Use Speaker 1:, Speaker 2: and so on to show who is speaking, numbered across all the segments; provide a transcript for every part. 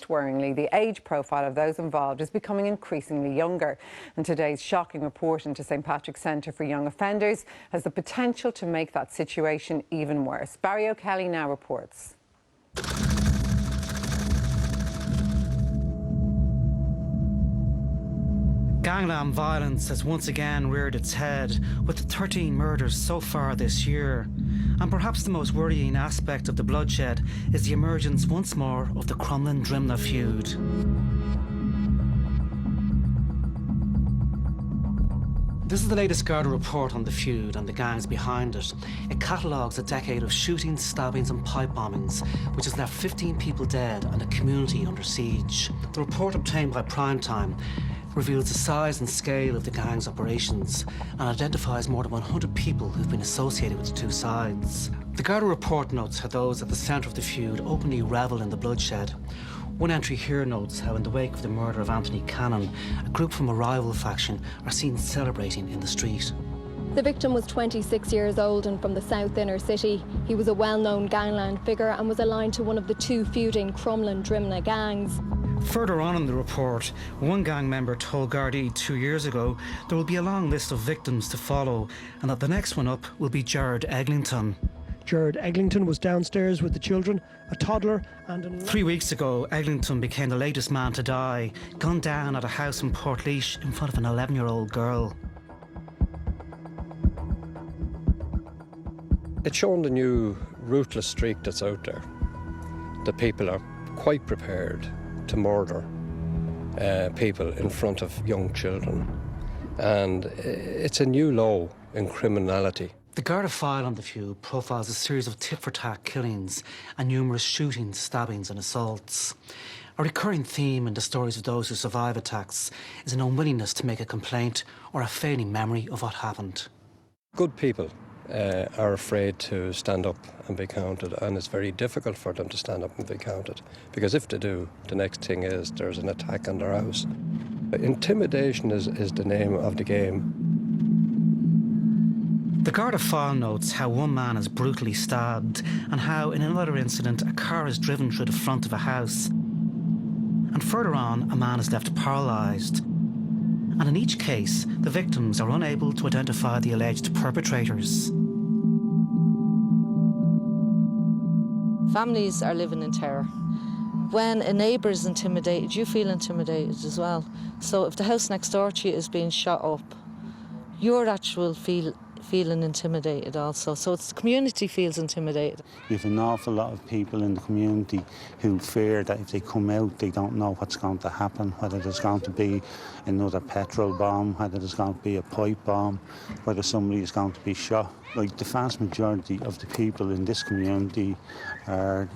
Speaker 1: Worryingly, the age profile of those involved is becoming increasingly younger, and today's shocking report into St Patrick's Centre for Young Offenders has the potential to make that situation even worse. Barry O'Kelly now reports.
Speaker 2: Gangland violence has once again reared its head, with 13 murders so far this year. And perhaps the most worrying aspect of the bloodshed is the emergence once more of the Crumlin Drimnagh Feud. This is the latest Garda report on the feud and the gangs behind it. It catalogues a decade of shootings, stabbings and pipe bombings, which has left 15 people dead and a community under siege. The report obtained by Primetime reveals the size and scale of the gang's operations and identifies more than 100 people who've been associated with the two sides. The Garda report notes how those at the centre of the feud openly revel in the bloodshed. One entry here notes how in the wake of the murder of Anthony Cannon, a group from a rival faction are seen celebrating in the street.
Speaker 3: The victim was 26 years old and from the south inner city. He was a well-known gangland figure and was aligned to one of the two feuding Crumlin Drimnagh gangs.
Speaker 2: Further on in the report, one gang member told Gardaí 2 years ago there will be a long list of victims to follow and that the next one up will be Gerard Eglinton.
Speaker 4: Gerard Eglinton was downstairs with the children, a toddler and
Speaker 2: 3 weeks ago, Eglinton became the latest man to die, gunned down at a house in Portlaoise in front of an 11-year-old girl.
Speaker 5: It's shown the new ruthless streak that's out there. The people are quite prepared to murder people in front of young children. And it's a new low in criminality.
Speaker 2: The Garda file on the feud profiles a series of tit-for-tat killings and numerous shootings, stabbings and assaults. A recurring theme in the stories of those who survive attacks is an unwillingness to make a complaint or a failing memory of what happened.
Speaker 5: Good people are afraid to stand up and be counted, and it's very difficult for them to stand up and be counted, because if they do, the next thing is there's an attack on their house. Intimidation is the name of the game.
Speaker 2: The Garda file notes how one man is brutally stabbed and how in another incident a car is driven through the front of a house. And further on, a man is left paralysed. And in each case, the victims are unable to identify the alleged perpetrators.
Speaker 6: Families are living in terror. When a neighbour is intimidated, you feel intimidated as well. So if the house next door to you is being shot up, your actual feeling intimidated also. So it's the community feels intimidated.
Speaker 7: We have an awful lot of people in the community who fear that if they come out, they don't know what's going to happen, whether there's going to be another petrol bomb, whether there's going to be a pipe bomb, whether somebody is going to be shot. Like, the vast majority of the people in this community are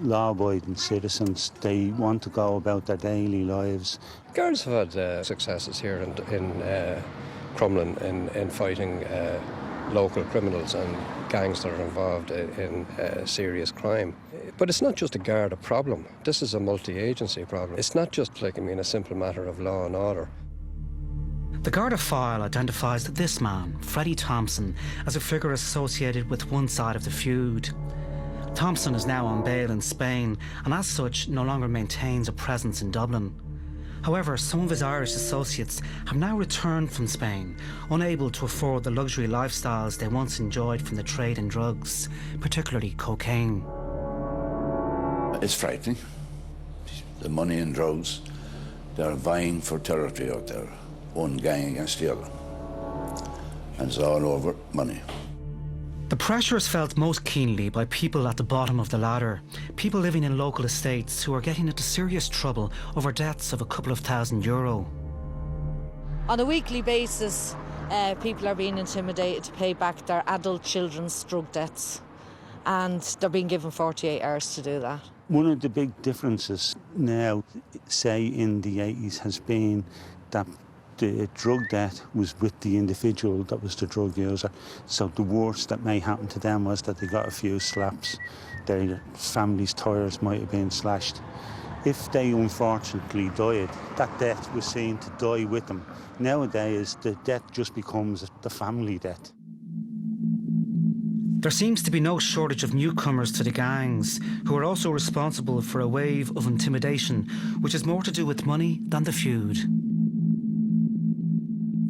Speaker 7: law-abiding citizens. They want to go about their daily lives.
Speaker 5: Guards have had successes here in Crumlin in fighting local criminals and gangs that are involved in serious crime. But it's not just a Garda problem. This is a multi-agency problem. It's not just a simple matter of law and order.
Speaker 2: The Garda file identifies this man, Freddie Thompson, as a figure associated with one side of the feud. Thompson is now on bail in Spain and as such no longer maintains a presence in Dublin. However, some of his Irish associates have now returned from Spain, unable to afford the luxury lifestyles they once enjoyed from the trade in drugs, particularly cocaine.
Speaker 8: It's frightening. The money and drugs, they're vying for territory out there, one gang against the other. And it's all over money.
Speaker 2: The pressure is felt most keenly by people at the bottom of the ladder, people living in local estates who are getting into serious trouble over debts of a couple of €1,000.
Speaker 6: On a weekly basis, people are being intimidated to pay back their adult children's drug debts, and they're being given 48 hours to do that.
Speaker 7: One of the big differences now, say in the 80s, has been that the drug debt was with the individual that was the drug user. So the worst that may happen to them was that they got a few slaps. Their family's tyres might have been slashed. If they unfortunately died, that debt was seen to die with them. Nowadays, the debt just becomes the family debt.
Speaker 2: There seems to be no shortage of newcomers to the gangs who are also responsible for a wave of intimidation, which is more to do with money than the feud.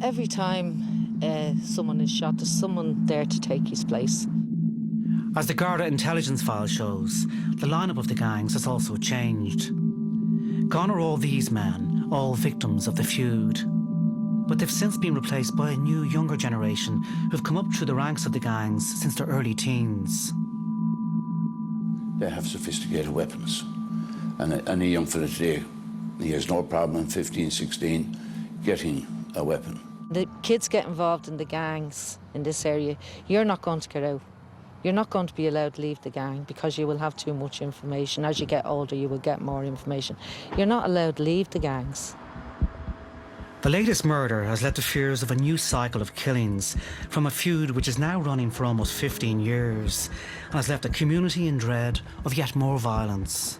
Speaker 6: Every time someone is shot, there's someone there to take his place.
Speaker 2: As the Garda intelligence file shows, the lineup of the gangs has also changed. Gone are all these men, all victims of the feud. But they've since been replaced by a new, younger generation who've come up through the ranks of the gangs since their early teens.
Speaker 8: They have sophisticated weapons. And a young fella today, he has no problem in 15, 16 getting a weapon.
Speaker 6: The kids get involved in the gangs in this area. You're not going to get out. You're not going to be allowed to leave the gang because you will have too much information. As you get older, you will get more information. You're not allowed to leave the gangs.
Speaker 2: The latest murder has led to fears of a new cycle of killings from a feud which is now running for almost 15 years and has left a community in dread of yet more violence.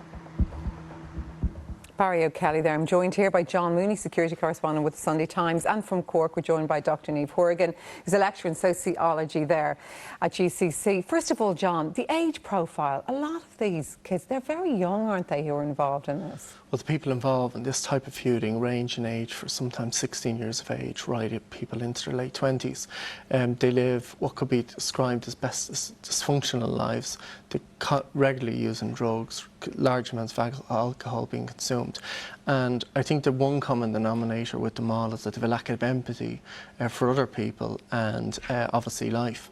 Speaker 1: Barry O'Kelly there. I'm joined here by John Mooney, security correspondent with the Sunday Times, and from Cork we're joined by Dr. Niamh Horgan, who's a lecturer in sociology there at UCC. First of all, John, the age profile. A lot of these kids, they're very young, aren't they, who are involved in this?
Speaker 9: Well, the people involved in this type of feuding range in age for sometimes 16 years of age, right up people into their late 20s. They live what could be described as best as dysfunctional lives. They're regularly using drugs, large amounts of alcohol being consumed. And I think the one common denominator with them all is that they have a lack of empathy for other people and obviously life.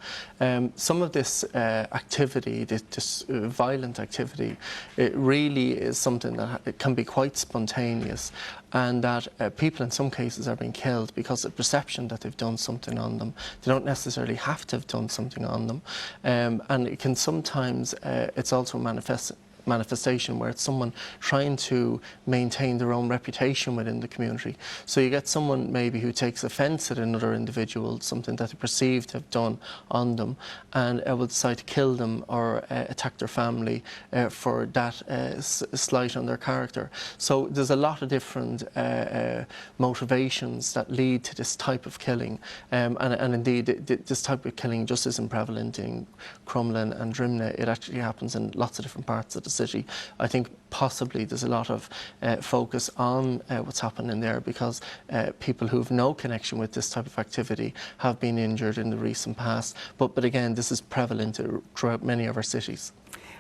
Speaker 9: Some of this activity, this violent activity, it really is something that it can be quite spontaneous, and that people in some cases are being killed because of the perception that they've done something on them. They don't necessarily have to have done something on them. And it can sometimes, it's also manifestation where it's someone trying to maintain their own reputation within the community. So you get someone maybe who takes offence at another individual, something that they perceive to have done on them, and will decide to kill them or attack their family for that slight on their character. So there's a lot of different motivations that lead to this type of killing, and indeed this type of killing just isn't prevalent in Crumlin and Drimnagh. It actually happens in lots of different parts of the city. I think possibly there's a lot of focus on what's happening there because people who have no connection with this type of activity have been injured in the recent past. But again, this is prevalent throughout many of our cities.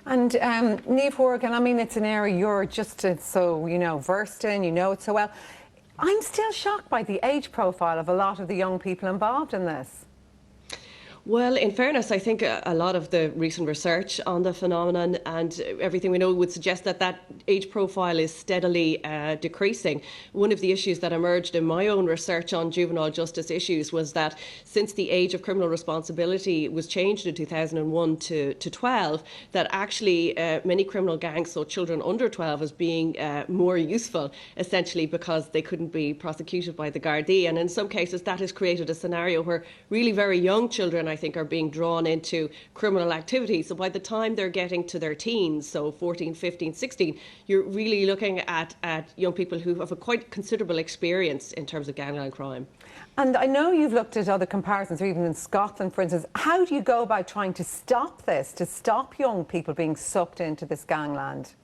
Speaker 1: And Niamh Horgan, I mean, it's an area you're just so, versed in, you know it so well. I'm still shocked by the age profile of a lot of the young people involved in this.
Speaker 10: Well, in fairness, I think a lot of the recent research on the phenomenon and everything we know would suggest that that age profile is steadily decreasing. One of the issues that emerged in my own research on juvenile justice issues was that since the age of criminal responsibility was changed in 2001 to 12, that actually many criminal gangs saw children under 12 as being more useful, essentially because they couldn't be prosecuted by the Gardaí. And in some cases, that has created a scenario where really very young children, I think, are being drawn into criminal activity. So by the time they're getting to their teens, so 14, 15, 16, you're really looking at young people who have a quite considerable experience in terms of gangland crime.
Speaker 1: And I know you've looked at other comparisons, or even in Scotland, for instance. How do you go about trying to stop this, to stop young people being sucked into this gangland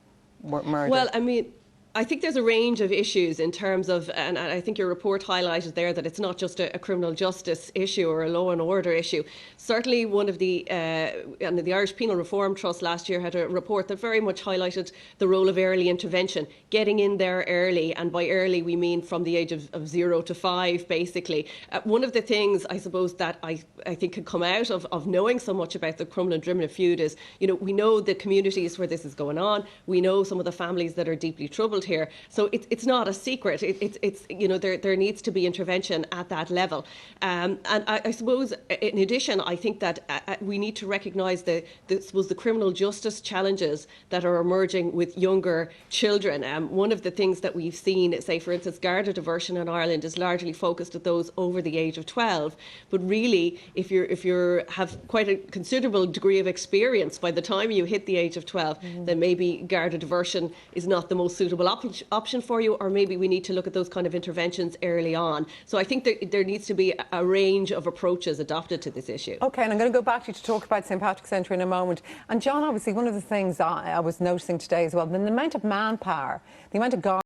Speaker 1: murder?
Speaker 10: Well, I mean, I think there's a range of issues in terms of, and I think your report highlighted there that it's not just a criminal justice issue or a law and order issue. Certainly one of the Irish Penal Reform Trust last year had a report that very much highlighted the role of early intervention, getting in there early, and by early we mean from the age of 0 to 5, basically. One of the things, I suppose, that I think could come out of knowing so much about the Crumlin Drimnagh feud is, we know the communities where this is going on, we know some of the families that are deeply troubled here, so it's not a secret. It's there needs to be intervention at that level, and I suppose in addition, I think that we need to recognise the criminal justice challenges that are emerging with younger children. One of the things that we've seen, say for instance, Garda diversion in Ireland is largely focused at those over the age of 12, but really if you have quite a considerable degree of experience by the time you hit the age of 12, then maybe Garda diversion is not the most suitable option for you, or maybe we need to look at those kind of interventions early on. So I think there needs to be a range of approaches adopted to this issue.
Speaker 1: OK, and I'm going to go back to you to talk about St Patrick's Centre in a moment. And John, obviously, one of the things I was noticing today as well, the amount of manpower, the amount of guards